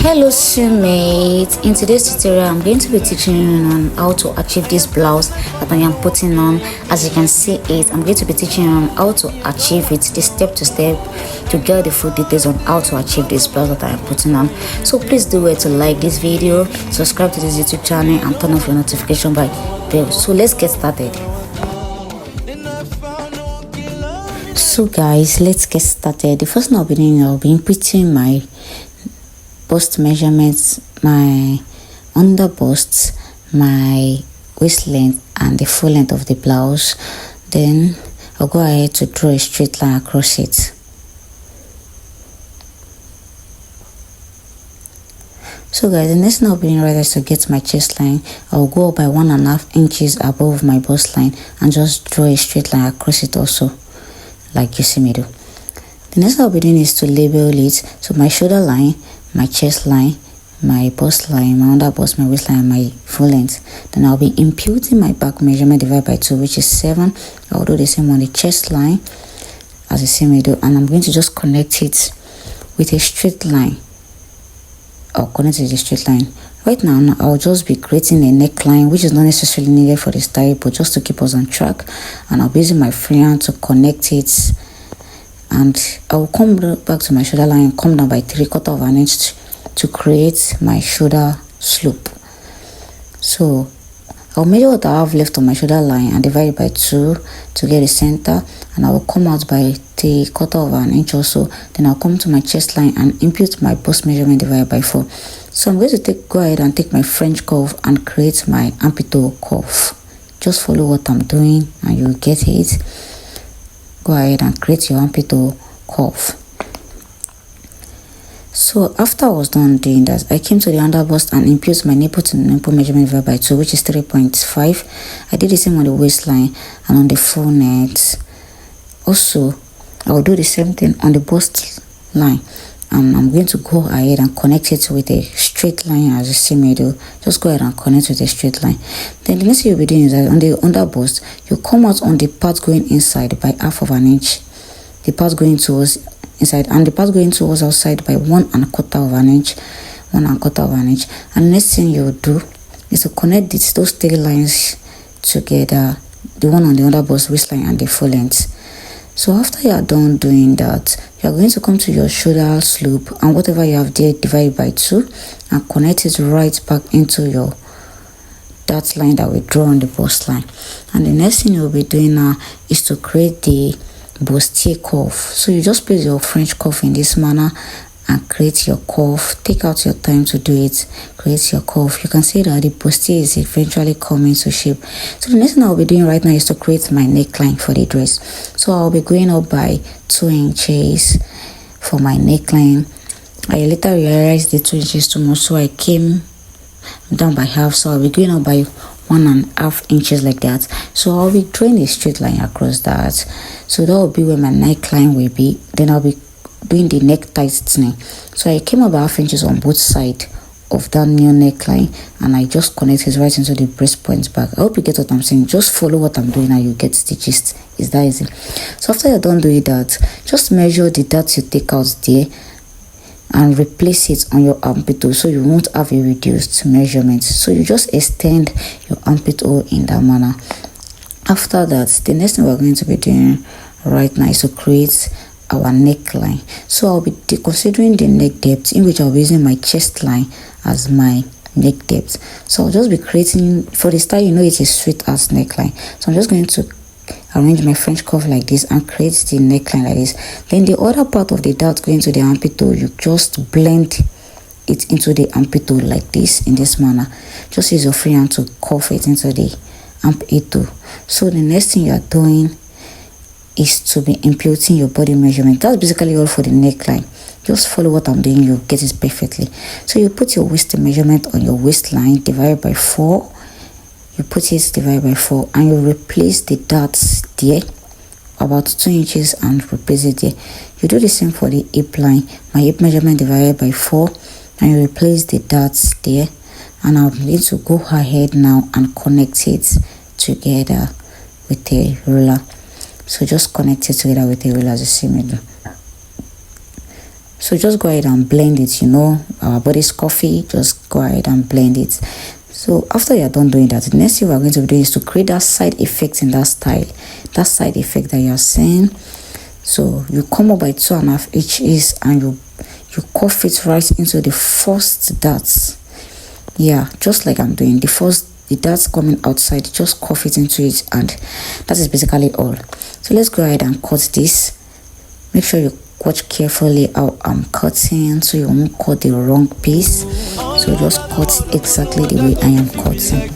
Hello students, in today's tutorial I'm going to be teaching you on how to achieve this blouse that I am putting on. As you can see it, I'm going to be teaching you on how to achieve it, the step to step, to get the full details on how to achieve this blouse that I am putting on. So please do well to like this video, subscribe to this YouTube channel and turn off your notification bell. So let's get started. So guys, let's get started. The first thing I'll be doing, I'll be inputting my bust measurements, my under bust, my waist length and the full length of the blouse. Then I'll go ahead to draw a straight line across it. So guys, the next thing I'll be doing right is to get my chest line. I'll go up by 1.5 inches above my bust line and just draw a straight line across it also, like you see me do. The next thing I'll be doing is to label it. So my shoulder line, my chest line, my bust line, my under bust, my waistline, and my full length. Then I'll be imputing my back measurement divided by 2, which is 7. I'll do the same on the chest line as the same way do, and I'm going to just connect it with a straight line. I'll connect it with a straight line. Right now, I'll just be creating a neckline, which is not necessarily needed for the style, but just to keep us on track. And I'll be using my freehand to connect it. And I will come back to my shoulder line and come down by 3/4 of an inch to create my shoulder slope. So I'll measure what I have left on my shoulder line and divide it by 2 to get the center, and I will come out by 3/4 of an inch or so. Then I'll come to my chest line and impute my bust measurement divided by 4. So I'm going to go ahead and take my French curve and create my armpit curve. Just follow what I'm doing and you'll get it. Go ahead and create your armpit curve. So after I was done doing that, I came to the under bust and imputed my nipple to nipple measurement divided by 2, which is 3.5. I did the same on the waistline and on the full neck. Also, I will do the same thing on the bust line, and I'm going to go ahead and connect it with a straight line as you see me do. Just go ahead and connect with a straight line. Then the next thing you'll be doing is that on the under bust, you come out on the part going inside by 1/2 of an inch, the part going towards inside, and the part going towards outside by 1/4 of an inch, 1/4 of an inch. And the next thing you'll do is to connect those 3 lines together, the one on the under bust, waistline and the full length. So after you are done doing that, you are going to come to your shoulder slope and whatever you have there, divide by 2 and connect it right back into that line that we draw on the bust line. And the next thing you'll be doing now is to create the bustier curve. So you just place your French curve in this manner and create your curve. Take out your time to do it. Create your curve. You can see that the bustier is eventually coming to shape. So the next thing I'll be doing right now is to create my neckline for the dress. So I'll be going up by 2 inches for my neckline. I later realized the 2 inches too much, so I came down by half. So I'll be going up by 1.5 inches like that. So I'll be drawing a straight line across that. So that will be where my neckline will be. Then I'll be doing the neck tightening. So I came about 1/2 inches on both sides of that new neckline and I just connected right into the breast point back. I hope you get what I'm saying. Just follow what I'm doing and you get the gist. It's that easy. So after you're done doing that, just measure the dots you take out there and replace it on your armpit hole so you won't have a reduced measurement. So you just extend your armpit hole in that manner. After that, the next thing we're going to be doing right now is to create our neckline. So I'll be considering the neck depth, in which I'll be using my chest line as my neck depth. So I'll just be creating, for the style, you know, it's a sweet ass neckline. So I'm just going to arrange my French curve like this and create the neckline like this. Then the other part of the dart going to the armpit hole, you just blend it into the armpit hole like this, in this manner. Just use your free hand to curve it into the armpit hole. So the next thing you are doing is to be imputing your body measurement. That's basically all for the neckline. Just follow what I'm doing, you'll get it perfectly. So you put your waist measurement on your waistline, divide by 4. You put it divided by 4 and you replace the dots there about 2 inches and replace it there. You do the same for the hip line. My hip measurement divided by 4 and you replace the dots there. And I'm going to go ahead now and connect it together with a ruler. So just connect it together with a ruler as you see me do. So just go ahead and blend it. You know, our bodice coffee, just go ahead and blend it. So after you're done doing that, the next thing we're going to be doing is to create that side effect in that style, that side effect that you're seeing. So you come up by 2.5 inches and you cuff it right into the first darts. Yeah, just like I'm doing. The darts coming outside, just cuff it into it, and that is basically all. So let's go ahead and cut this. Make sure you watch carefully how I'm cutting so you won't cut the wrong piece. So just cut exactly the way I am cutting.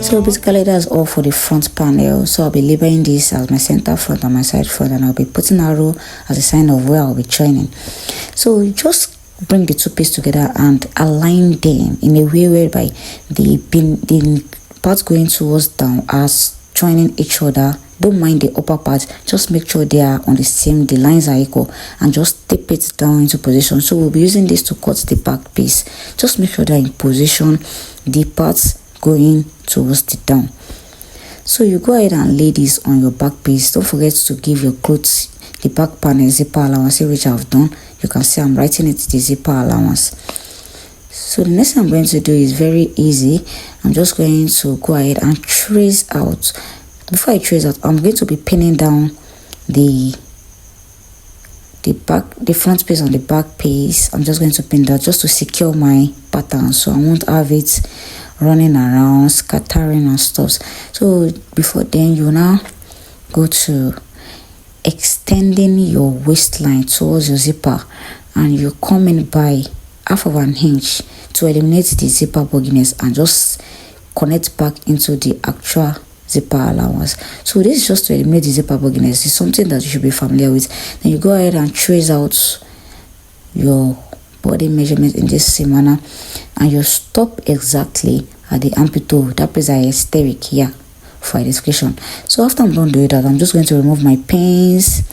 So basically that's all for the front panel. So I'll be labeling this as my center front and my side front, and I'll be putting arrow as a sign of where I'll be joining. So just bring the two pieces together and align them in a way whereby the parts going towards down as joining each other. Don't mind the upper part, just make sure they are on the lines are equal, and just tape it down into position. So we'll be using this to cut the back piece. Just make sure they're in position, the parts going towards the down. So you go ahead and lay this on your back piece. Don't forget to give your clothes the back panel zipper allowance, which I've done. You can see I'm writing it the zipper allowance. So the next thing I'm going to do is very easy. I'm just going to go ahead and trace out. Before I trace out, I'm going to be pinning down the front piece on the back piece. I'm just going to pin that just to secure my pattern, so I won't have it running around, scattering and stuff. So before then, you now go to extending your waistline towards your zipper, and you come in by 1/2 inch to eliminate the zipper bogginess and just connect back into the actual zipper allowance. So this is just to eliminate the zipper bogginess. It's something that you should be familiar with. Then you go ahead and trace out your body measurement in this same manner, and you stop exactly at the amputole. That is a asterisk here for identification. So after I'm done doing that, I'm just going to remove my pins.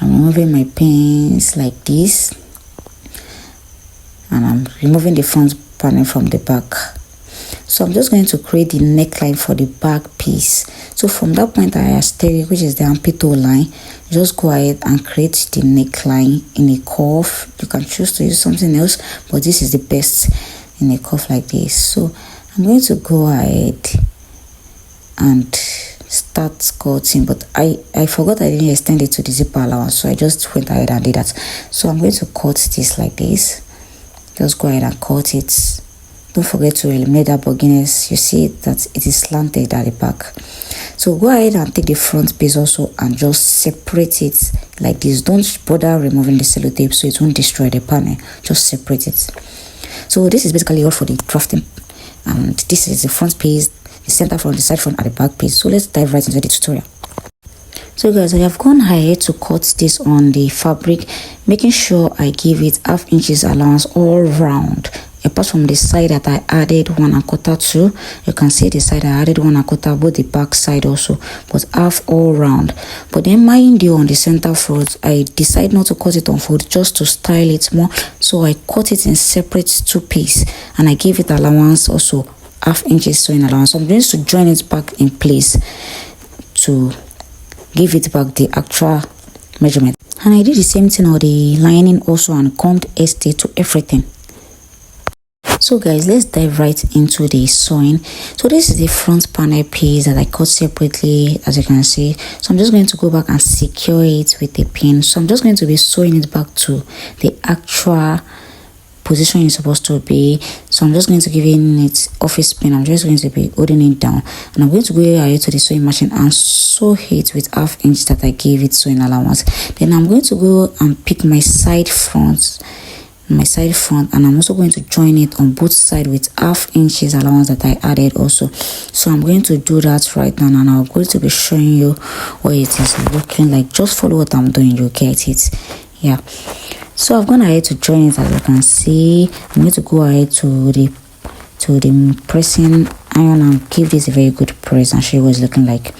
I'm removing my pins like this, and I'm removing the front panel from the back. So I'm just going to create the neckline for the back piece. So from that point, I asterisk, which is the amputole line, just go ahead and create the neckline in a curve. You can choose to use something else, but this is the best in a curve like this. So I'm going to go ahead and start cutting, but I forgot I didn't extend it to the zipper allowance, so I just went ahead and did that. So I'm going to cut this like this. Just go ahead and cut it. Don't forget to eliminate that bogginess. You see that it is slanted at the back. So go ahead and take the front piece also and just separate it like this. Don't bother removing the sellotape so it won't destroy the panel. Just separate it. So this is basically all for the drafting, and this is the front piece, the center front, the side front, and the back piece. So let's dive right into the tutorial. So guys, I have gone ahead to cut this on the fabric, making sure I give it 1/2 inches allowance all round, apart from the side that I added 1 1/4 to. You can see the side I added 1 1/4, both the back side also, but half all round. But then mind you, on the center front, I decided not to cut it on fold, just to style it more. So I cut it in separate 2 pieces, and I gave it allowance also 1/2 inches sewing allowance. So I'm going to join it back in place to give it back the actual measurement. And I did the same thing on the lining also, and combed ST to everything. So guys, let's dive right into the sewing. So this is the front panel piece that I cut separately, as you can see. So I'm just going to go back and secure it with a pin. So I'm just going to be sewing it back to the actual position it's supposed to be. So I'm just going to give it office pin. I'm just going to be holding it down, and I'm going to go ahead to the sewing machine and sew it with 1/2 inch that I gave it sewing allowance. Then I'm going to go and pick my side front, and I'm also going to join it on both sides with 1/2 inches allowance that I added also. So I'm going to do that right now, and I'm going to be showing you what it is looking like. Just follow what I'm doing, you get it. Yeah. So I've gone ahead to join it, as you can see. I'm going to go ahead to the pressing iron and give this a very good press and show you what it's looking like.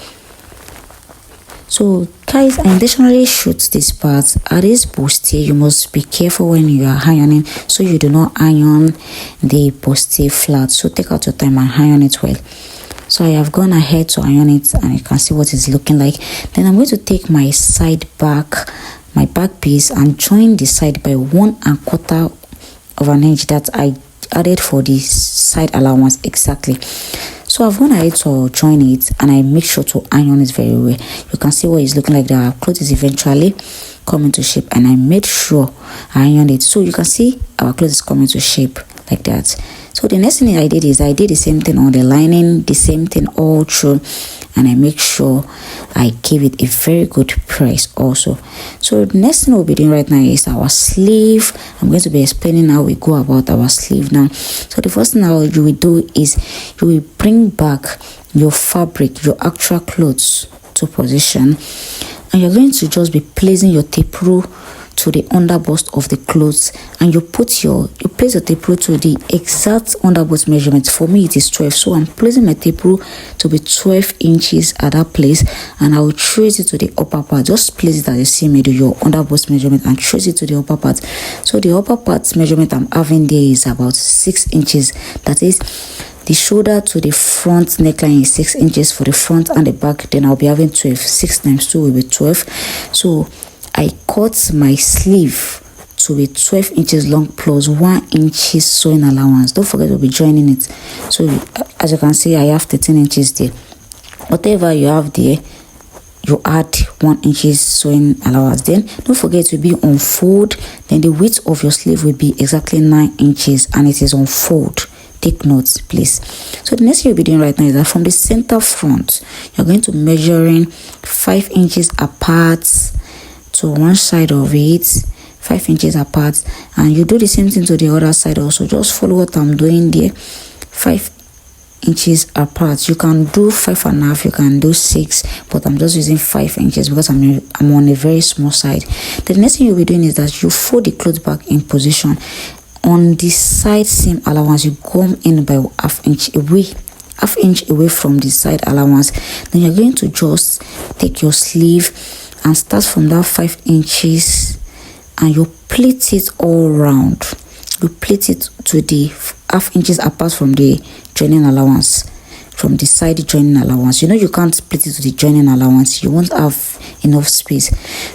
So guys, I intentionally shoot this part at this bustier. You must be careful when you are ironing, so you do not iron the bustier flat. So take out your time and iron it well. So I have gone ahead to iron it, and you can see what it's looking like. Then I'm going to take my back piece and join the side by 1/4 of an inch that I added for the side allowance exactly. So I've gone ahead to join it, and I make sure to iron it very well. You can see what it's looking like. The cloth is eventually coming to shape, and I made sure I ironed it. So you can see our cloth is coming to shape like that. So the next thing I did is I did the same thing on the lining, the same thing all through, and I make sure I give it a very good press also. So the next thing we'll be doing right now is our sleeve. I'm going to be explaining how we go about our sleeve now. So the first thing you will do is you will bring back your fabric, your actual clothes to position, and you're going to just be placing your tape rule to the underbust of the clothes, and you place your tape rule to the exact underbust measurement. For me it is 12, so I'm placing my tape rule to be 12 inches at that place, and I will trace it to the upper part. Just place it as you see me do your underbust measurement and trace it to the upper part. So the upper part measurement I'm having there is about 6 inches. That is, the shoulder to the front neckline is 6 inches for the front and the back. Then I'll be having 12. 6 times 2 will be 12. So I cut my sleeve to be 12 inches long plus 1 inch sewing allowance. Don't forget to be joining it. So as you can see, I have 13 inches there. Whatever you have there, you add 1 inch sewing allowance. Then don't forget to be on fold. Then the width of your sleeve will be exactly 9 inches, and it is on fold. Take notes, please. So the next thing you'll be doing right now is that from the center front, you're going to measuring 5 inches apart to one side of it, 5 inches apart, and you do the same thing to the other side also. Just follow what I'm doing there. 5 inches apart. You can do 5.5, you can do 6, but I'm just using 5 inches because I'm on a very small side. The next thing you'll be doing is that you fold the cloth back in position. On the side seam allowance, you come in by half inch away from the side allowance. Then you're going to just take your sleeve and start from that 5 inches, and you plait it all round. You plait it to the half inches apart from the joining allowance, from the side joining allowance. You know you can't plait it to the joining allowance, you won't have enough space.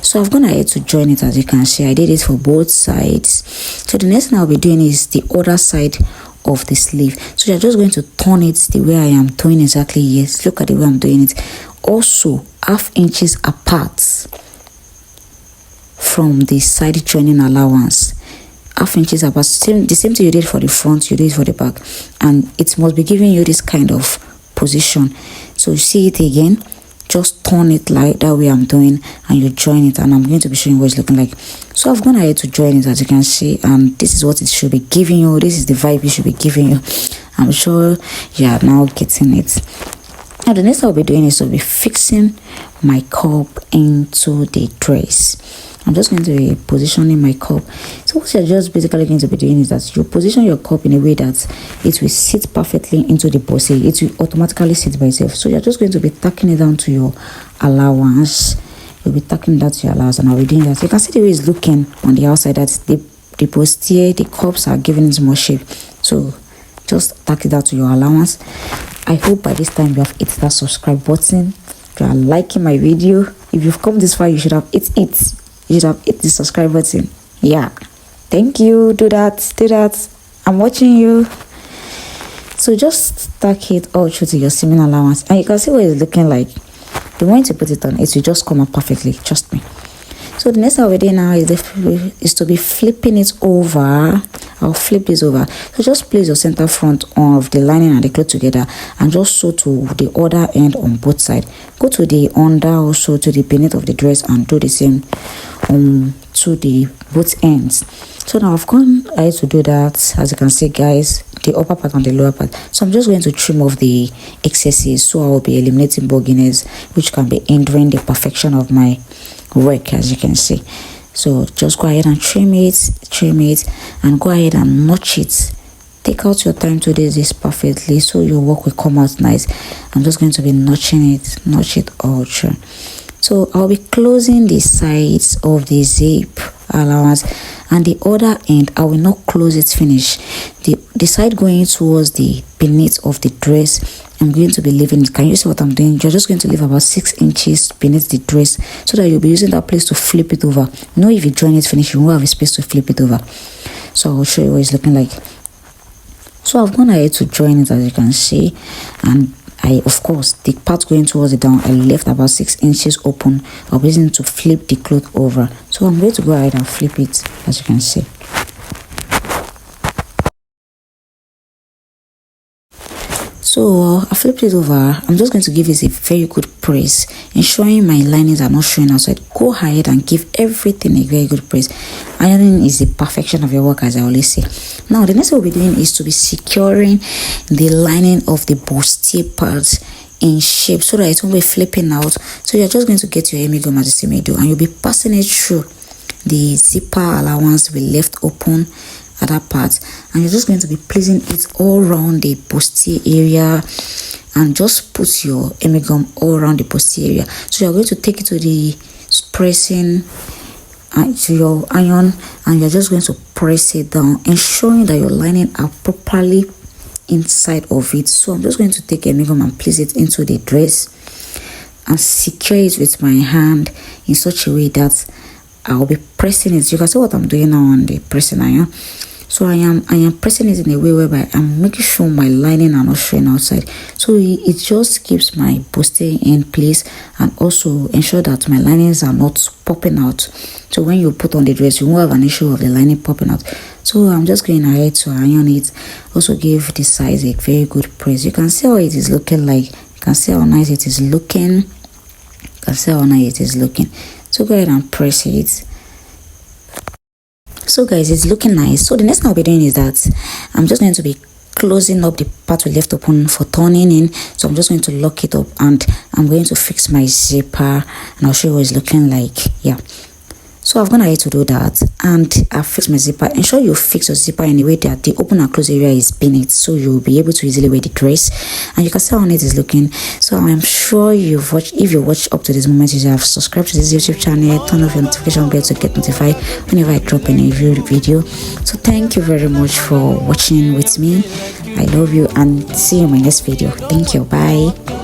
So I've gone ahead to join it. As you can see, I did it for both sides. So the next thing I'll be doing is the other side of the sleeve. So you're just going to turn it the way I am doing exactly. Yes, look at the way I'm doing it. Also half inches apart from the side joining allowance, half inches apart. The same thing you did for the front, you did for the back, and it must be giving you this kind of position. So you see it again, just turn it like that way I'm doing, and you join it, and I'm going to be showing what it's looking like. So I've gone ahead to join it, as you can see, and this is what it should be giving you. This is the vibe it should be giving you. I'm sure you are now getting it. Now the next thing I'll be doing is to be fixing my cup into the dress. I'm just going to be positioning my cup. So what you're just basically going to be doing is that you position your cup in a way that it will sit perfectly into the bodice. It will automatically sit by itself. So you're just going to be tacking it down to your allowance. You'll be tacking that to your allowance, and I'll be doing that. You can see the way it's looking on the outside, that the bustier, the cups are giving it more shape. So just tack it out to your allowance. I hope by this time you have hit that subscribe button. If you are liking my video, if you've come this far, you should have hit it. You should have hit the subscribe button. Yeah, thank you. Do that. I'm watching you. So just tack it all through to your seaming allowance, and you can see what it's looking like. The moment you put it on, it will just come up perfectly, trust me. So the next thing I'll be doing now is to be flipping it over. I'll flip this over. So just place your center front of the lining and the cloth together, and just sew to the other end on both sides. Go to the under, also to the beneath of the dress, and do the same to the both ends. So now I've gone ahead to do that, as you can see guys, the upper part and the lower part. So I'm just going to trim off the excesses, so I will be eliminating bogginess which can be hindering the perfection of my work, as you can see. So just go ahead and trim it, and go ahead and notch it. Take out your time to do this perfectly so your work will come out nice. I'm just going to be notching it, notch it all through. So I'll be closing the sides of the zip allowance, and the other end I will not close it finish. The side going towards the beneath of the dress, I'm going to be leaving it. Can you see what I'm doing? You're just going to leave about 6 inches beneath the dress so that you'll be using that place to flip it over. You know, if you join it finish, you won't have a space to flip it over. So I'll show you what it's looking like. So I've gone ahead to join it, as you can see, and of course, the part going towards the down, I left about 6 inches open. I'll be using to flip the cloth over. So I'm going to go ahead and flip it, as you can see. So I flipped it over. I'm just going to give it a very good press, ensuring my linings are not showing outside. Go ahead and give everything a very good press. Ironing is the perfection of your work, as I always say. Now the next thing we'll be doing is to be securing the lining of the bustier part in shape so that it won't be flipping out. So you're just going to get your hemigum, as you see me do, and you'll be passing it through the zipper allowance to be left open at that part, and you're just going to be placing it all around the bustier area, and just put your hemigum all around the bustier area. So you're going to take it to the pressing to your iron, and you're just going to press it down, ensuring that your lining are properly inside of it. So I'm just going to take hemigum and place it into the dress and secure it with my hand in such a way that I'll be pressing it. You can see what I'm doing now on the pressing iron. So I am pressing it in a way whereby I'm making sure my lining are not showing outside. So it just keeps my bustier in place, and also ensure that my linings are not popping out. So when you put on the dress, you won't have an issue of the lining popping out. So I'm just going ahead to iron it. Also give the size a very good press. You can see how it is looking like. You can see how nice it is looking. You can see how nice it is looking. So go ahead and press it. So guys, it's looking nice. So the next thing I'll be doing is that I'm just going to be closing up the part we left open for turning in. So I'm just going to lock it up, and I'm going to fix my zipper, and I'll show you what it's looking like. Yeah, so I've gone ahead to do that, and I've fixed my zipper. Ensure you fix your zipper in a way that the open and close area is beneath, so you'll be able to easily wear the dress. And you can see how neat it's looking. So I'm sure you've watched, if you watched up to this moment, you have subscribed to this YouTube channel, turn off your notification bell to get notified whenever I drop any video. So thank you very much for watching with me. I love you, and see you in my next video. Thank you. Bye.